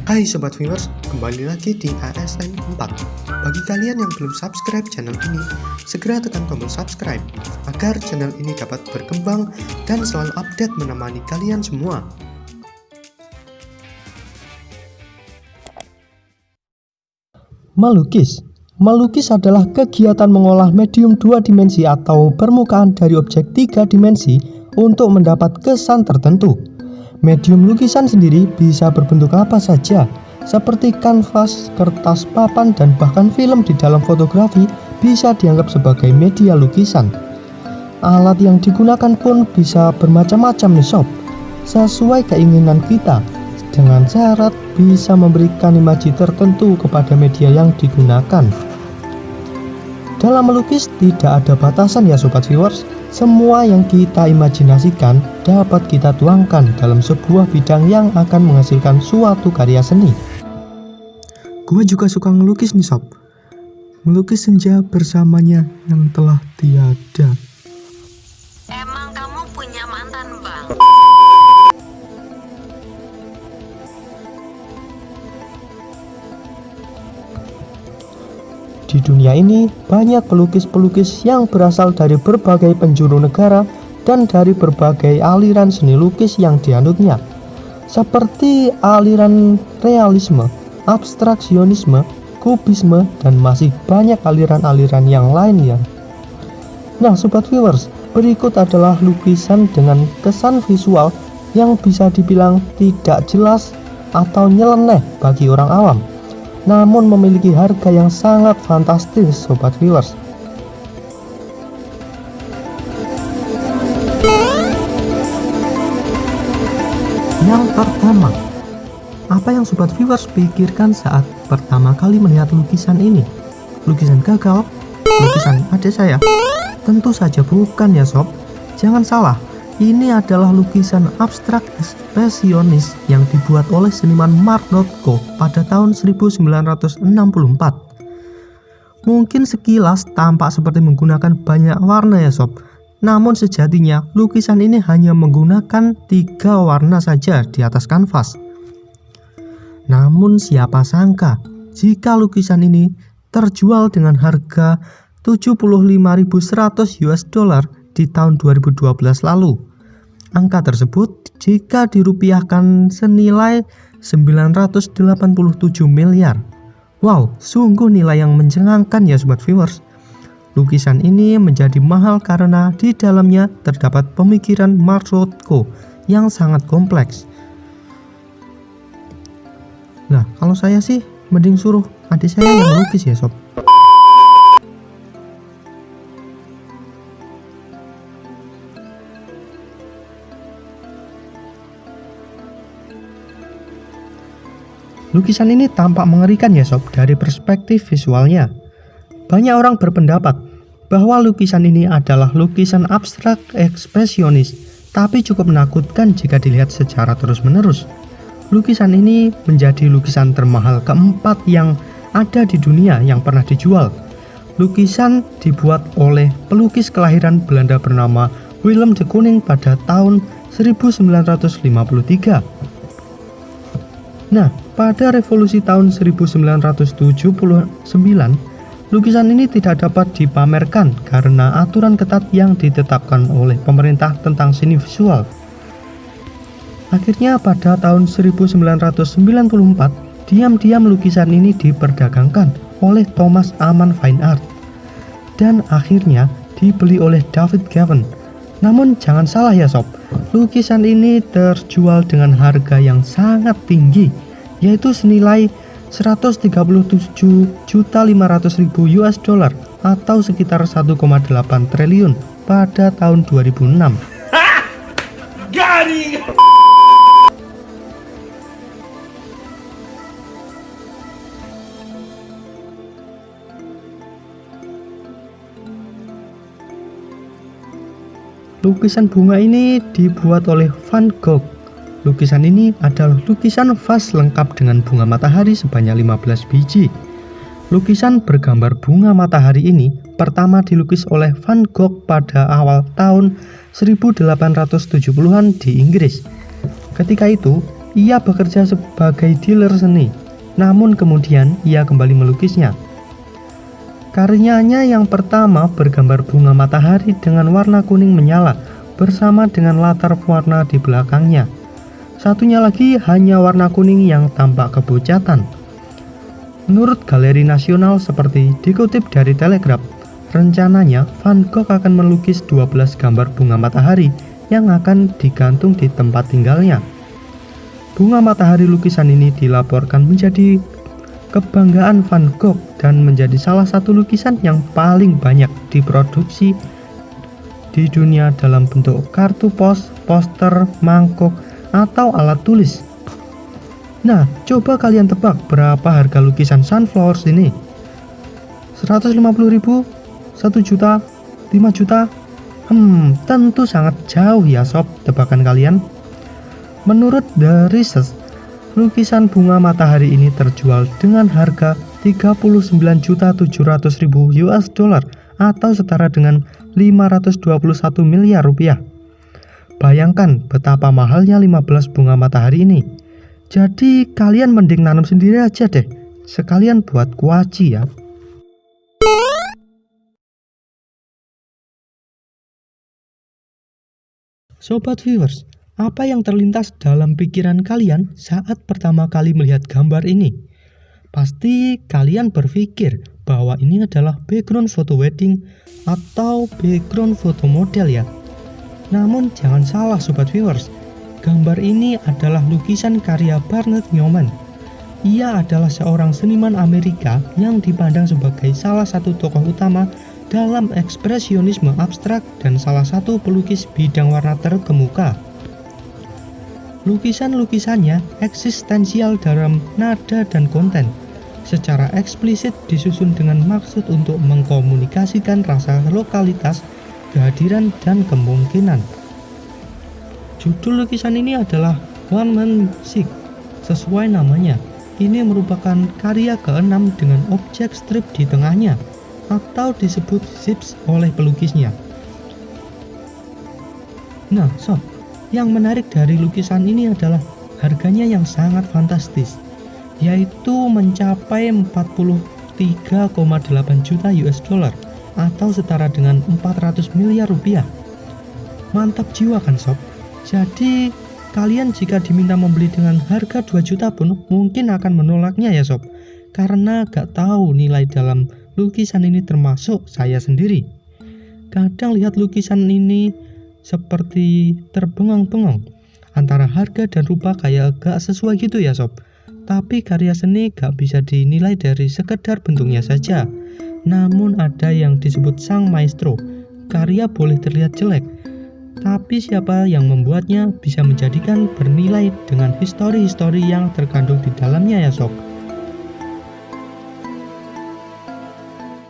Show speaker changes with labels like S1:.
S1: Hai Sobat Viewers, kembali lagi di ASN 4. Bagi kalian yang belum subscribe channel ini, segera tekan tombol subscribe agar channel ini dapat berkembang dan selalu update menemani kalian semua.
S2: Melukis adalah kegiatan mengolah medium 2 dimensi atau permukaan dari objek 3 dimensi untuk mendapat kesan tertentu. Medium lukisan sendiri bisa berbentuk apa saja, seperti kanvas, kertas, papan, dan bahkan film di dalam fotografi bisa dianggap sebagai media lukisan. Alat yang digunakan pun bisa bermacam-macam nih sob, sesuai keinginan kita, dengan syarat bisa memberikan imaji tertentu kepada media yang digunakan. Dalam melukis tidak ada batasan ya sobat viewers. Semua yang kita imajinasikan dapat kita tuangkan dalam sebuah bidang yang akan menghasilkan suatu karya seni.
S1: Gue juga suka ngelukis nih sob. Melukis senja bersamanya yang telah tiada.
S3: Emang kamu punya mantan bang?
S2: Di dunia ini banyak pelukis-pelukis yang berasal dari berbagai penjuru negara dan dari berbagai aliran seni lukis yang dianutnya, seperti aliran realisme, abstraksionisme, kubisme, dan masih banyak aliran-aliran yang lainnya. Nah sobat viewers, berikut adalah lukisan dengan kesan visual yang bisa dibilang tidak jelas atau nyeleneh bagi orang awam, namun memiliki harga yang sangat fantastis sobat viewers. Yang pertama, apa yang sobat viewers pikirkan saat pertama kali melihat lukisan ini? Lukisan gagal? Lukisan adik saya? Tentu saja bukan ya sob. Jangan salah, ini adalah lukisan abstrak ekspresionis yang dibuat oleh seniman Mark Rothko pada tahun 1964. Mungkin sekilas tampak seperti menggunakan banyak warna ya sob, namun sejatinya lukisan ini hanya menggunakan 3 warna saja di atas kanvas. Namun siapa sangka jika lukisan ini terjual dengan harga 75.100 US dollar di tahun 2012 lalu. Angka tersebut jika dirupiahkan senilai 987 miliar. Wow, sungguh nilai yang mencengangkan ya sobat viewers. Lukisan ini menjadi mahal karena di dalamnya terdapat pemikiran Mark Rothko yang sangat kompleks. Nah, kalau saya sih mending suruh adik saya yang lukis ya sob. Lukisan ini tampak mengerikan ya sob dari perspektif visualnya. Banyak orang berpendapat bahwa lukisan ini adalah lukisan abstrak ekspresionis, tapi cukup menakutkan jika dilihat secara terus-menerus. Lukisan ini menjadi lukisan termahal keempat yang ada di dunia yang pernah dijual. Lukisan dibuat oleh pelukis kelahiran Belanda bernama Willem de Kooning pada tahun 1953. Nah, pada revolusi tahun 1979, lukisan ini tidak dapat dipamerkan karena aturan ketat yang ditetapkan oleh pemerintah tentang seni visual. Akhirnya pada tahun 1994, diam-diam lukisan ini diperdagangkan oleh Thomas Amann Fine Art dan akhirnya dibeli oleh David Gavin. Namun jangan salah ya sob, lukisan ini terjual dengan harga yang sangat tinggi, yaitu senilai 137.500.000 US dollar atau sekitar 1,8 triliun pada tahun 2006.
S4: Garing!
S2: Lukisan bunga ini dibuat oleh Van Gogh. Lukisan ini adalah lukisan vas lengkap dengan bunga matahari sebanyak 15 biji. Lukisan bergambar bunga matahari ini pertama dilukis oleh Van Gogh pada awal tahun 1870-an di Inggris. Ketika itu, Ia bekerja sebagai dealer seni, namun kemudian ia kembali melukisnya. Karyanya yang pertama bergambar bunga matahari dengan warna kuning menyala bersama dengan latar warna di belakangnya. Satunya lagi hanya warna kuning yang tampak kepucatan. Menurut Galeri Nasional seperti dikutip dari Telegraph, rencananya Van Gogh akan melukis 12 gambar bunga matahari yang akan digantung di tempat tinggalnya. Bunga matahari lukisan ini dilaporkan menjadi kebanggaan Van Gogh dan menjadi salah satu lukisan yang paling banyak diproduksi di dunia dalam bentuk kartu pos, poster, mangkok, atau alat tulis. Nah, coba kalian tebak berapa harga lukisan Sunflowers ini? 150.000, 1 juta, 5 juta? Tentu sangat jauh ya sob tebakan kalian. Menurut The Research, lukisan bunga matahari ini terjual dengan harga 39.700.000 US dollar atau setara dengan 521 miliar rupiah. Bayangkan betapa mahalnya 15 bunga matahari ini. Jadi kalian mending nanam sendiri aja deh, sekalian buat kuaci ya. Sobat viewers, apa yang terlintas dalam pikiran kalian saat pertama kali melihat gambar ini? Pasti kalian berpikir bahwa ini adalah background foto wedding atau background foto model ya. Namun jangan salah sobat viewers, gambar ini adalah lukisan karya Barnett Newman. Ia adalah seorang seniman Amerika yang dipandang sebagai salah satu tokoh utama dalam ekspresionisme abstrak dan salah satu pelukis bidang warna terkemuka. Lukisan-lukisannya eksistensial dalam nada dan konten, secara eksplisit disusun dengan maksud untuk mengkomunikasikan rasa lokalitas, kehadiran, dan kemungkinan. Judul lukisan ini adalah One Man Sick. Sesuai namanya, ini merupakan karya keenam dengan objek strip di tengahnya, atau disebut zips oleh pelukisnya. Nah sob, yang menarik dari lukisan ini adalah harganya yang sangat fantastis, yaitu mencapai 43,8 juta US dollar atau setara dengan 400 miliar rupiah. Mantap jiwa kan sob? Jadi kalian jika diminta membeli dengan harga 2 juta pun mungkin akan menolaknya ya sob, karena gak tahu nilai dalam lukisan ini, termasuk saya sendiri. Kadang lihat lukisan ini seperti terbengang-bengang antara harga dan rupa, kayak gak sesuai gitu ya sob. Tapi karya seni gak bisa dinilai dari sekedar bentuknya saja. Namun ada yang disebut sang maestro. Karya boleh terlihat jelek, tapi siapa yang membuatnya bisa menjadikan bernilai dengan histori-histori yang terkandung di dalamnya ya sob.